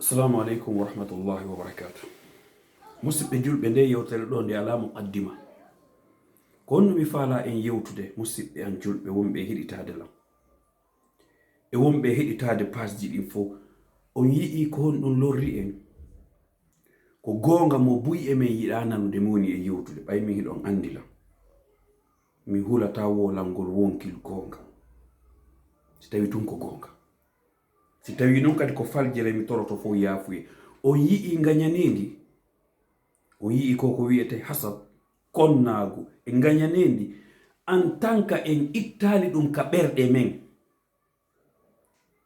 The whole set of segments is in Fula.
Assalamu alaikum wa rahmatullahi wa barakatuh. Musidɓe julɓe nde yewtere ɗo nde ala muqaddima ko honno mi faala en yewtude musidɓe an julɓe wonɓe heɗitade lam e wonɓe heɗitade pasji ɗin fof on yi'i ko honɗum lorri en ko gonga mo buyi e men yiɗa nanude mi woni e yewtude ɓay mi hiɗon andi lam mi hulata wolal ngol wonkil gonga si tawi tun ko gonga si tawi non kadi ko faljere mi toroto fof yaafuye on yi'i gañanendi on yi'i koko wiyete hasab konnagu e gañanendi en tant que en ittali ɗum ka ɓerɗe men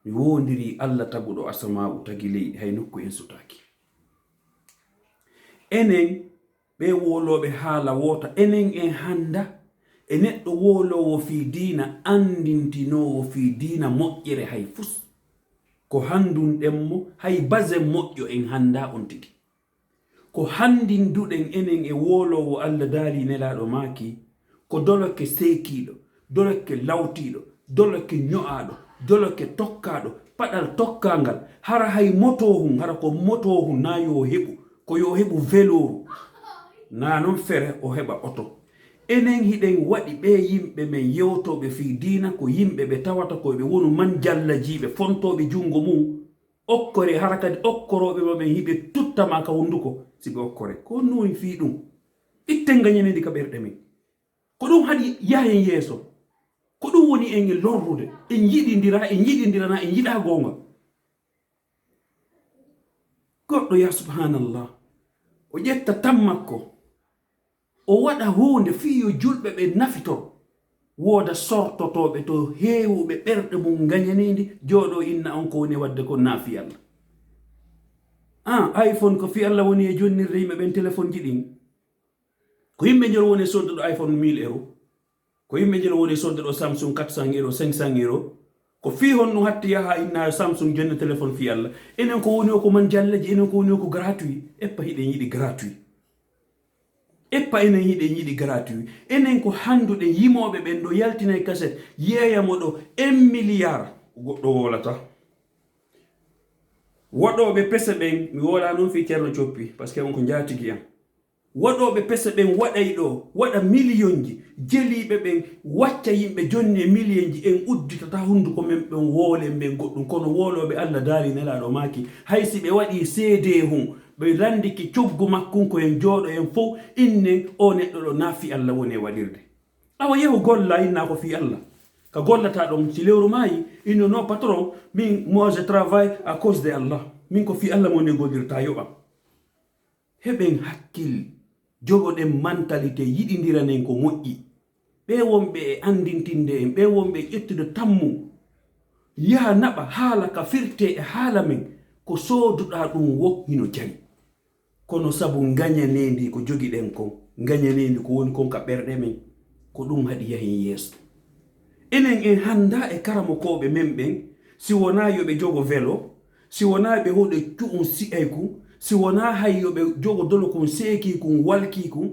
mi wondiri Allah taguɗo asama'u tagi leydi hay nokku en sutaki enen ɓe woloɓe haala wota enen en handa e neɗɗo wolowo fi diina andintinowo fi diina moƴƴere hay fus ko handun ɗemmo hay basen moƴƴo en handa on tigi ko handinduɗen enen e wolowo Allah daali nelaɗo maaki ko doloke seekiɗo doloke lawtiɗo doloke ño'aɗo doloke tokkaɗo paɗal tokkangal hara hay motohum hara ko motohum na yo heɓu ko yo heɓu veloru na non fere o heɓa oto enen hiɗen waɗi ɓe yimɓe men yewtoɓe fi diina ko yimɓe ɓe tawata koɓe wonu man jallajiɓe fontoɓe jungo mum okkore hara kadi okkoroɓe maɓen hiɓe tuttama ka hunduko siɓe okkore ko noni fi ɗum itten gañanendi ka ɓerɗe men ko ɗum haɗi yahen yeeso ko ɗum woni en e lorrude en yiɗidirana en yiɗa gonga goɗɗo ya subhanallah o ƴetta tan makko o waɗa hunde fiyo julɓe ɓe nafitor woda sortotoɓe to heewuɓe ɓerɗe mum gañanendi jooɗo inna on ko woni wadde ko naafi Allah iphone ko fi Allah woni e jonnirde yimɓe ɓen téléphone ji ɗin ko yimɓe jelo woni sodde ɗo iphone 1000 euros ko yimɓe jelo woni sodde ɗo samsung 400 euros 500 euros ko fi honno hatti yaha inna samsung jonni téléphone fi Allah enen ko woni o ko man jallaji enen ko woni o ko gratuit eppa hiɗen yiɗi gratuit eppa enen hiɗen yiɗi gratuit enen ko handuɗe yimoɓe ɓen ɗo yaltina e cassette yeeyamo ɗo 1 milliard goɗɗo wolata waɗoɓe pese ɓen mi wola noon fi ceerno coppi par ce que on ko jatigi am waɗoɓe pese ɓen waɗay ɗo waɗa million ji jeliɓe ɓen wacca yimɓe jonni e million ji en udditata hunduko men ɓen woolen ɓen goɗɗum kono woloɓe Allah daali nelaɗo maaki haysi ɓe waɗi seede hum ɓe randiki coggu makkunko en jooɗo en fof innen o neɗɗo ɗo naafi Allah woni e waɗirde awa yehu golla inna ko fi Allah ka gollata ɗon si lewru maayi inno no patron min moi je travaille à cause de Allah min ko fi Allah moni goldirta yoɓam heɓen hakkille jogoɗen mentalité yiɗidiranen ko moƴƴi ɓe wonɓe e andintinde en ɓe wonɓe e ƴettude tammu yaha naɓa haala ka firte e haala men ko sooduɗa ɗum wohino jari kono sabu gañanendi ko jogiɗen kon gañanendi ko woni kon ka ɓerɗe men ko ɗum haɗi yahin yeeso enen en handa e karamo koɓe men ɓen si wona yoɓe jogo vélo si wona ɓe hoɗe cu'um si'ay kum si wona hay yoɓe jogo dolo kum seeki kum walki kum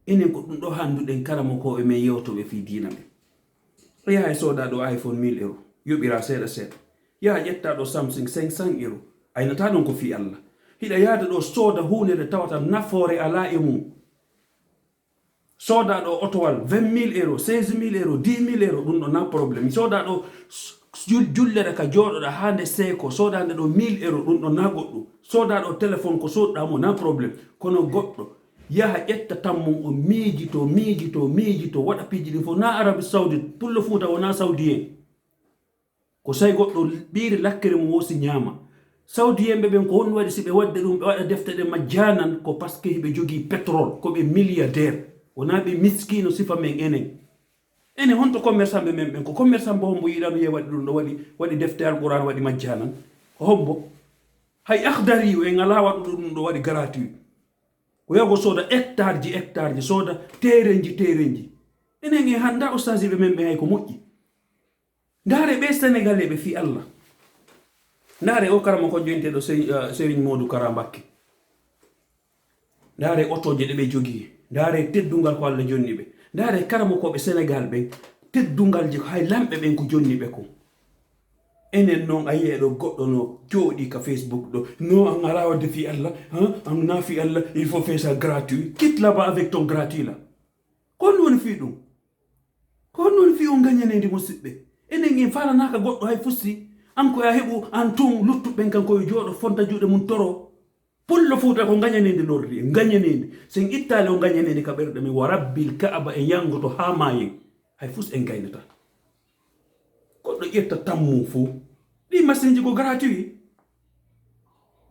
enen ko ɗum ɗo handuɗen karamo koɓe men yewtoɓe fi diina ɓe yaha e soda ɗo iphone 1000 euros yoɓira seeɗa seeɗa yaha ƴetta ɗo samsung 500 euros aynata ɗon ko fi Allah hiɗa yaada ɗo sooda hunde nde tawata nafoore ala e mum sooda ɗo otowal 20 000 euros 16 000 euros 10 000 euros ɗum ɗo na probléme sooda ɗo jullere ka jooɗoɗa ha nde seeko sooda nde ɗo 1000 euros ɗum ɗo na goɗɗum sooda ɗo téléphone ko sooɗɗamo na probléme kono goɗɗo yaha ƴetta tan mum o miijito waɗa piji ɗin fof na Arabie Saoudite pullo fuuta wona saoudien ko say goɗɗo ɓiiri lakkere mum wosi ñaama saoudien ɓe ɓen ko honno waɗi si ɓe wadde ɗum ɓe waɗa defte ɗe majjanan ko par ce que hiɓe jogii pétrole ko ɓe milliardaire wona ɓe miskino sifa men enen honto commerçant ɓe men ɓen ko commerçant bo hombo yiɗano ye waɗi ɗum ɗo waɗi defte alquran waɗi majjanan ko hombo hay akhdari en ala waɗu ɗum ɗo waɗi gratuit ko yago sooda hectare ji sooda terenji enen en handa ustaji ɓe men ɓen hay ko moƴƴi ndaare ɓe sénégalais ɓe fi Allah ndaare o karama ko jonteɗo Serigne Modou Kara Mbacké ndaare otoje ɗe ɓe jogii ndaare teddungal ko Allah jonni ɓe ndaare karama koɓe Sénégal ɓen teddungal ji hay lamɓe ɓen ko jonni ɓe ko enen noon a yeeɗo goɗɗo no jooɗi ka Facebook ɗo no an ala wadde fi Allah an na fi Allah il faut faire ça gratuit quitte là-bas avec ton gratuit là kon woni fi ɗum kon woni fi on gañanendi musidɓe enen en falanaka goɗɗo hay fusti an ko ya heɓu an tun luttuɓen kanko yo jooɗo fonta juuɗe mum toro pullo fuuta ko gañanendi lordi en gañanendi sen ittale o gañanendi ka ɓerɗe men wa rabbil kaaba en yangoto ha mayen hay fus en gaynata goɗɗo ƴetta tammum fuu ɗi machine ji ko gratuit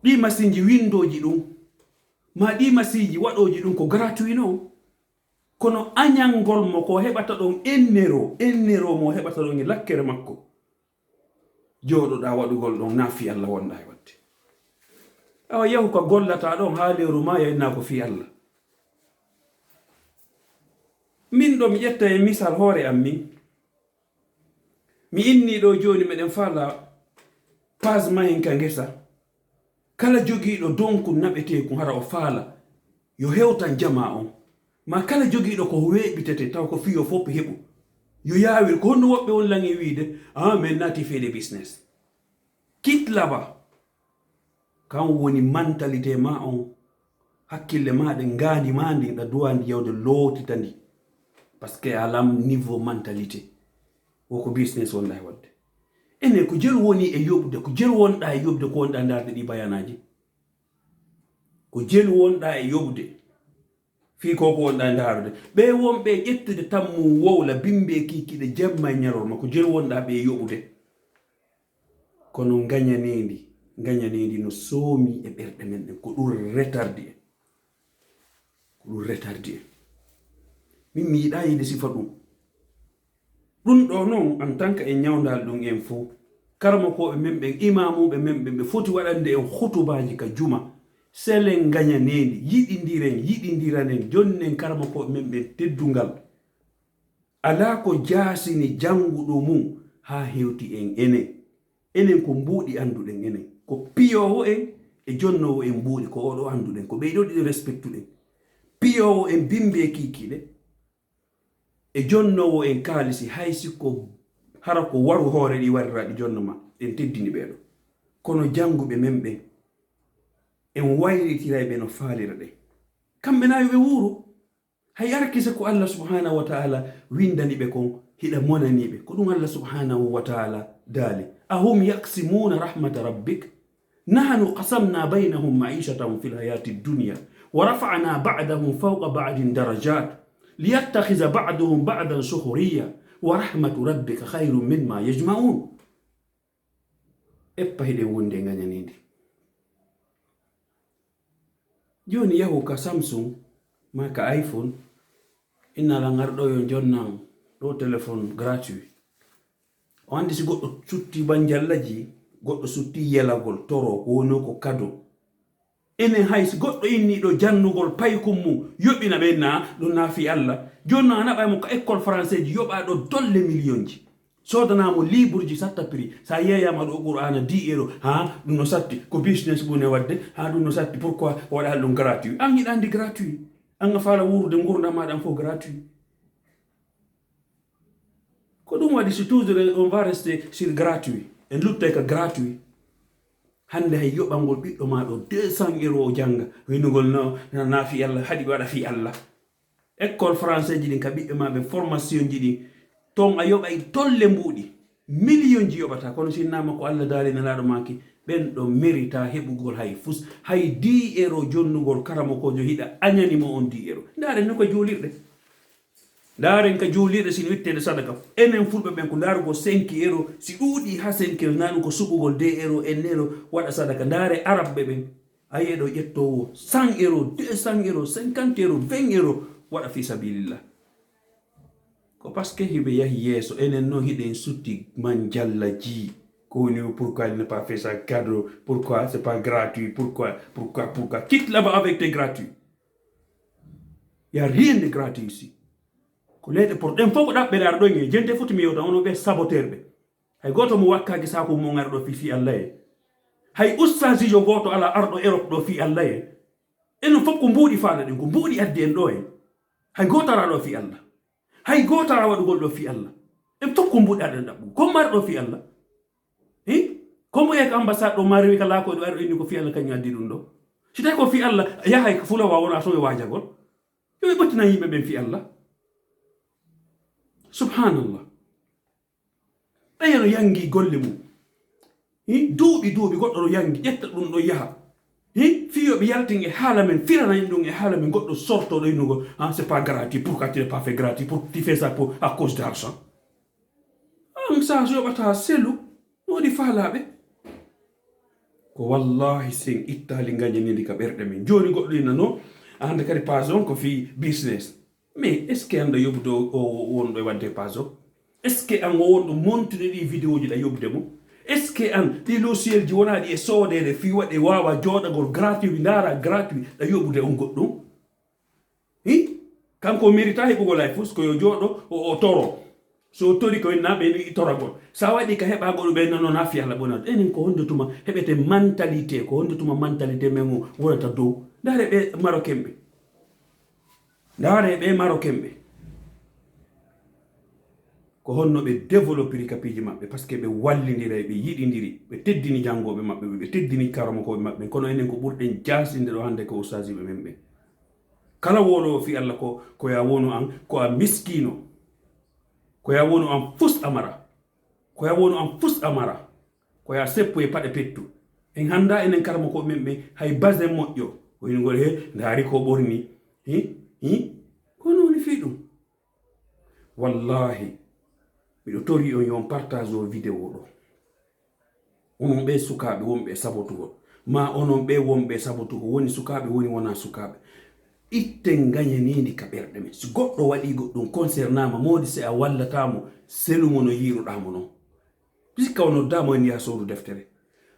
ɗi machine ji windoji ɗum ma ɗi machine ji waɗoji ɗum ko gratuit non kono añangol mo ko heɓata ɗon ennero mo heɓata ɗon e lakkere makko jooɗoɗa waɗugol ɗon na fi Allah wonɗa e wadde awa yahu ko gollata ɗon ha leru ma yayna ko fi Allah min ɗo mi ƴetta e misal hoore am min mi inni ɗo joni meɗen faala page mahen ka ngesa kala jogiiɗo donku naɓeteku hara o faala yo hewtan jama on ma kala jogiiɗo ko weeɓitete taw ko fiyo fof heɓu yo yaawir ko honno woɓɓe on langi wiide min naati feede business quitte là-bas kan woni mentalité ma on hakkille maɗe ngaandi ma ndi ɗa duwandi yawde lootita ndi par ce que alam niveau mentalité woko business wonɗa e wadde ene ko jelu woni e yoɓde ko jelu wonɗa e yoɓde ko wonɗa ndarde ɗi bayanaji ko jelu wonɗa e yoɓde fi ko wonɗa ndarde ɓe wonɓe ƴettude tan mum wowla bimbe kikiɗe jemma e ñarorma ko jelu wonɗa ɓe yoɓude kono gañanendi no soomi e ɓerɗe men ɗen ko ɗum retardi en min mi yiɗa yide sifa ɗum ɗo noon en tant que e ñawdal ɗum en fo karmo koɓe men ɓen imamuɓe men ɓe foti waɗande en hutubaji ka juma selen gañanendi yiɗidiranen jonnen karmo koɓe men ɓen teddungal ala ko jasini janguɗo mum ha hewti en enen ko mbuuɗi anduɗen enen ko piyowo en e jonnowo en mbuuɗi ko oɗo anduɗen ko ɓeyɗo ɗiɗo respectuɗen piyowo en bimbe kikiɗe e jonnowo en kaalisi hay sikko hara ko waru hoore ɗi wariraɗi jonnoma en teddini ɓeeɗo kono janguɓe men ɓen en wayritiray no faalira ɗe kamɓe nayo ɓe wuuro hay arkise ko Allah subhanahu wa ta'ala windani ɓe kon hiɗa monaniɓe ko ɗum Allah subhanahu wa ta'ala daali ahum yaqsimuna rahmata rabbik nahnu qasamna baynahum ma'ishatahum fil hayati dunya wa rafa'na ba'dahum fawqa ba'din darajat liyattakhiza ba'duhum ba'dan sukhriya wa rahmatu rabbika khayrun mimma yajma'un eppa hiɗen wonde gañanidi joni yahu ka Samsung ma ka iPhone innala ngarɗo yo jonnan ɗo téléphone gratuit o andi si goɗɗo sutti banjallaji goɗɗo sutti yelagol toro ko woni ko kado enen hay si goɗɗo inniɗo jannugol paykum mum yoɓina ɓen na ɗum naafi Allah joni no a naɓaymo ko école français ji yoɓaɗo dolle million ji sodanamo libre ji satta prix sa yeyama ɗo qur'ana 10 euro ɗum no satti ko business ɓune wadde ɗum no satti pourquoi waɗa ɗum gratuit an yiɗa andi gratuit an a faala wurde gurdam maɗan fof gratuit ko ɗum waɗi si toujours on va rester sur gratuit en luttay ka gratuit hande hay yoɓalngol ɓiɗɗo maɗo 200 euro o janga winugol no naafi Allah haɗi waɗa fi Allah école français ji ɗin ka ɓiɓɓe maɓe formation ji ɗin ton a yoɓay tolle mbuuɗi million ji yoɓata kono sinnama ko Allah daali nelaɗo maki ɓen ɗo mérita heɓugol hay fus hay 10 euro jonnugol karamo kojo hiɗa añanimo on 10 euro ndaren no ko juulirɗe ndaren ka juulirɗe sin wittede sadaka enen fulɓe ɓen ko ndarugo 5 euro si ɗuuɗi ha 5 euro nanu ko suɓugol 2 euro en euro waɗa sadaka ndare arabe ɓen a yeɗo ƴettowo 100 euro 200 euro 50 euro 20 euro waɗa fi sabilillah ko par ce que hiɓe yahi yeeso enen noon hiɗen sutti man jalla ji ko woni pourquoi il n'est pas fait ça cadeau pourquoi c'est pas gratuit pourquoi quitte là-bas avec tes gratuits y a rien de gratuit ici ko leyɗe pour ɗen fof ko ɗaɓɓe laara ɗon e jente foti mi yewta ono ɓe saboteur ɓe hay goto mo wakkaji sako mo ngara ɗo fi Allah e hay ustasijo goto ala arɗo Europe ɗo fi Allah e enen fof ko mbuuɗi faala ɗen ko mbuuɗi addi en ɗo e hay goto ara ɗo fi Allah hay goto ara waɗugol ɗo fi Allah en fof ko mbuuɗi aɗen ɗaɓɓu ko mari ɗo fi Allah komo yak ambassade ɗo mari kala ko ɗo arɗo inni ko fi Allah kañum addi ɗum ɗo so tawi ko fi Allah yahay ko fulawa wona to e wajagol yoɓe ɓottina yimɓe ɓen fi Allah subhanallah ɗayano yangi golle mum duuɓi goɗɗo ɗo yangi ƴetta ɗum ɗo yaha fiyoɓe yaltin e haala men firana en ɗum e haala men goɗɗo sortoɗo innugo c'est pas gratuit pourquoi tu n'es pas fait gratuit pour tu fais ça pour à cause d'argent an sa so yoɓata selu no waɗi faalaɓe ko wallahi sen ittali gañanidi ka ɓerɗe men joni goɗɗo innano ande kadi page on ko fi business mais est ce que anda yoɓude o wonɗo e wadde page o est ce que an o wonɗo montude ɗi vidéo ji ɗa yoɓde mum est ce que an ɗi logiciel ji wonaɗi e soodede fi waɗe wawa joɗagol gratuit ndara gratuit ɗa yoɓude on goɗɗum kanko mérita heɓugol ay fus koyo jooɗo o toro so tori ko naɓe toragol sa waɗi ka heɓagol ɓe nano nafi Allah ɓonat enen ko hondotuma heɓete mentalité ko hondotuma mentalité men o wonata dow ndare ɓe marocain ɓe ndare ɓe marocain ɓe ko honno ɓe développiri kapiji maɓɓe par ce que ɓe wallidira ɓe yiɗidiri ɓe teddini jangoɓe maɓɓe ɓe teddini karamokoɓe maɓɓe kono enen ko ɓurɗen jasinde ɗo hande ko ustajiɓe men ɓe kala wolowo fi Allah ko ya wonu an ko a miskino ko ya wonu an fus amara ko ya wonu an fus amara ko ya seppo e paɗe pettu en handa enen karamokoɓe men ɓe hay basin moƴƴo koynugol he ndaari ko ɓorni kono woni fi ɗum wallahi miɗo tori on yon partage o vidéo ɗo onon ɓe sukaɓe wonɓe sabotugol ma onon ɓe wonɓe sabotugo woni sukaɓe woni wona sukaɓe itten gañanidi ka ɓerɗe men so goɗɗo waɗi goɗɗum concernama modi se a wallatamo selumo no yiruɗamo noon puisque o noddama en ya sowru deftere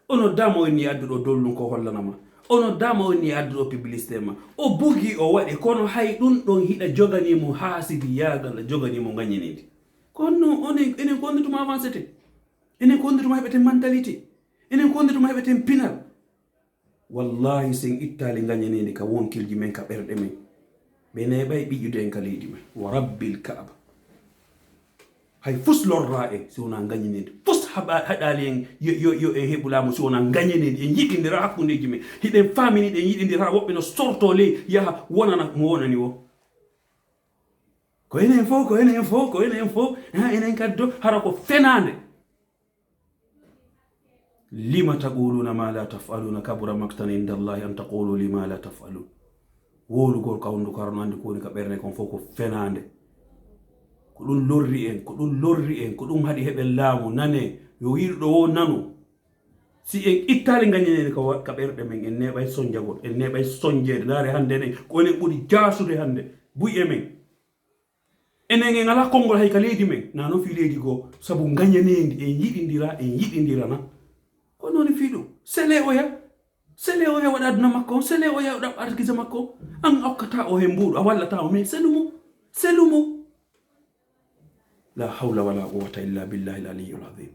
o noddama en ni adduɗo dollum ko hollanama o noddama en ni adduɗo publicité ma o bugi o waɗi kono hay ɗum ɗon hiɗa joganimo haasidi yagal joganimo gañanidi kono enen ko ondituma avancé te enen ko ondituma heɓeten mentalité enen ko ondituma heɓeten pinal wallahi sen ittali gañanidi ka wonkilji men ka ɓerɗe men ɓe neɓay ɓiƴƴude en ka leydi men wa rabbil kaaba hay fus lorra en si wona gañanidi fus haɗali en yo en heɓulamo si wona gañanidi en yiɗidira hakkudeji men hiɗen faminiɗe en yiɗidira woɓɓe no sorto ley yaha wonana mo wonani o ko enen fof enen kaddo hara ko fenande lima taquluna ma la taf'aluna kabura maktan inda allahi an taqulu lima la taf'alun wolugol ka hondu karno andi ko woni ka ɓernde kon fof ko fenande ko ɗum lorri en ko ɗum haɗi heɓen laamu nane yo yiɗuɗo wo nanu si en ittali gañanede ka ɓerɗe men en neɓay soñjagol en neɓay soñjede ndaare hande enen ko enen ɓuuri jasude hande buy e men enen en ala konngol hay ka leydi men na noon fi leydi goo sabu gañanedi en yiɗidirana ko noon fi ɗum sele oya waɗa aduna makko sele oya waɗa argisa makko an okkata o he mbuɗo a wallata o mais selumo la hawla wala quwwata illa billahi al aliyyul azim